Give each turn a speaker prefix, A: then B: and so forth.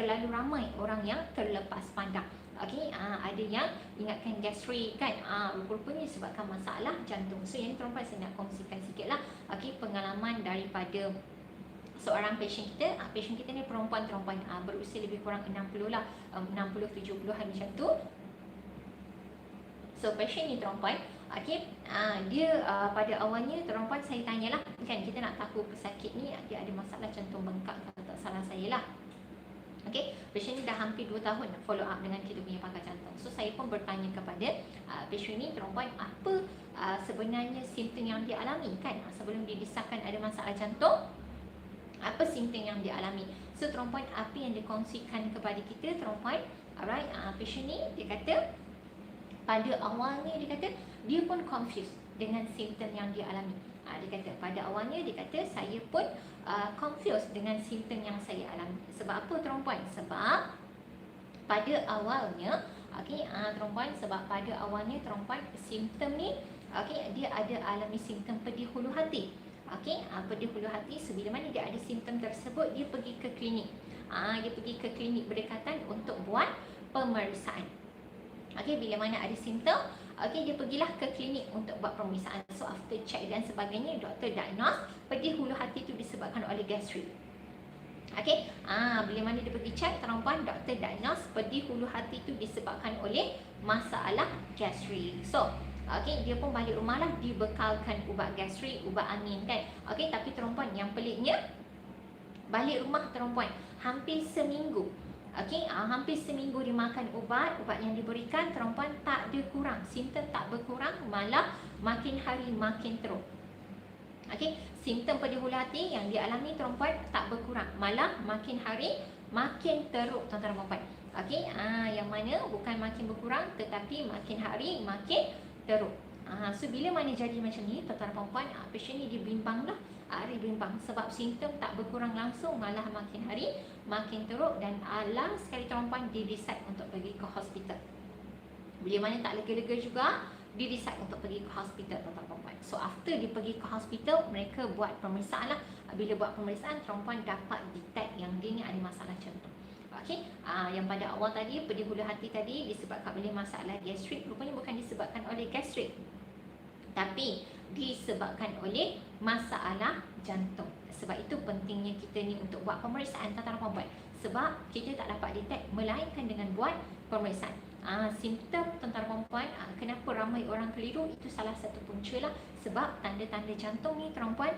A: terlalu ramai orang yang terlepas pandang. Okey, ada yang ingatkan gastrik kan, rupa-rupanya sebabkan masalah jantung. So yang ni tuan-puan saya nak kongsikan sikit lah. Okey, pengalaman daripada seorang pasien kita. Pasien kita ni perempuan tuan-puan, berusia lebih kurang 60 lah, 60-70-an macam tu. So pasien ni tuan-puan, okey, dia pada awalnya tuan-puan saya tanyalah kan, kita nak tahu pesakit ni dia ada masalah jantung bengkak kalau tak salah saya lah. Okey, pasien ni dah hampir 2 tahun follow up dengan kita punya pakar jantung. So saya pun bertanya kepada pasien ni tuan-puan, apa sebenarnya simptom yang dia alami kan, sebelum dia disahkan ada masalah jantung, apa simptom yang dia alami. So tuan-puan, apa yang dikongsikan kepada kita tuan-puan, alright, pasien ni dia kata pada awalnya dia kata dia pun confused dengan simptom yang dia alami. Dia kata pada awalnya dia kata saya pun confused dengan simptom yang saya alami. Sebab apa tuan-puan? Sebab pada awalnya, okey, tuan-puan, sebab pada awalnya tuan-puan simptom ni, okey, dia ada alami simptom pedih hulu hati. Okey, pedih hulu hati. So bila mana dia ada simptom tersebut, dia pergi ke klinik. Dia pergi ke klinik berdekatan untuk buat pemeriksaan. Okey, bila mana ada simptom, okey, dia pergilah ke klinik untuk buat pemeriksaan. So after check dan sebagainya, doktor diagnose pedih hulu hati itu disebabkan oleh gastrik. Okey, bila mana dia pergi check tuan-puan, doktor diagnose pedih hulu hati itu disebabkan oleh masalah gastrik. So okey, dia pun balik rumah lah, dibekalkan ubat gastrik, ubat angin kan. Okey, tapi tuan-puan, yang peliknya balik rumah tuan-puan hampir seminggu. Okey, hampir seminggu dia makan ubat yang diberikan tuan-puan tak ada kurang, simptom tak berkurang, malah makin hari makin teruk. Okey, simptom pedih hulu hati yang dialami tuan-puan tak berkurang, malah makin hari makin teruk tuan-tuan dan puan-puan. Okey, yang mana bukan makin berkurang tetapi makin hari makin teruk. So bila mana jadi macam ni tuan-tuan dan puan-puan, pasien ni dia bimbang lah. Dia bimbang sebab simptom tak berkurang langsung, malah makin hari makin teruk, dan alang sekali tuan-puan dia decide untuk pergi ke hospital. Bila mana tak lega-lega juga, dia decide untuk pergi ke hospital tuan-tuan dan puan-puan. So after dia pergi ke hospital, mereka buat pemeriksaan lah. Bila buat pemeriksaan, tuan-puan dapat detect yang dia ni ada masalah jantung. Okey, yang pada awal tadi pedih hulu hati tadi disebabkan oleh masalah gastrik, rupanya bukan disebabkan oleh gastrik, tapi disebabkan oleh masalah jantung. Sebab itu pentingnya kita ni untuk buat pemeriksaan tuan-tuan dan puan-puan. Sebab kita tak dapat detect melainkan dengan buat pemeriksaan. Simptom tuan-tuan dan puan-puan, kenapa ramai orang keliru, itu salah satu punca lah. Sebab tanda-tanda jantung ni tuan-puan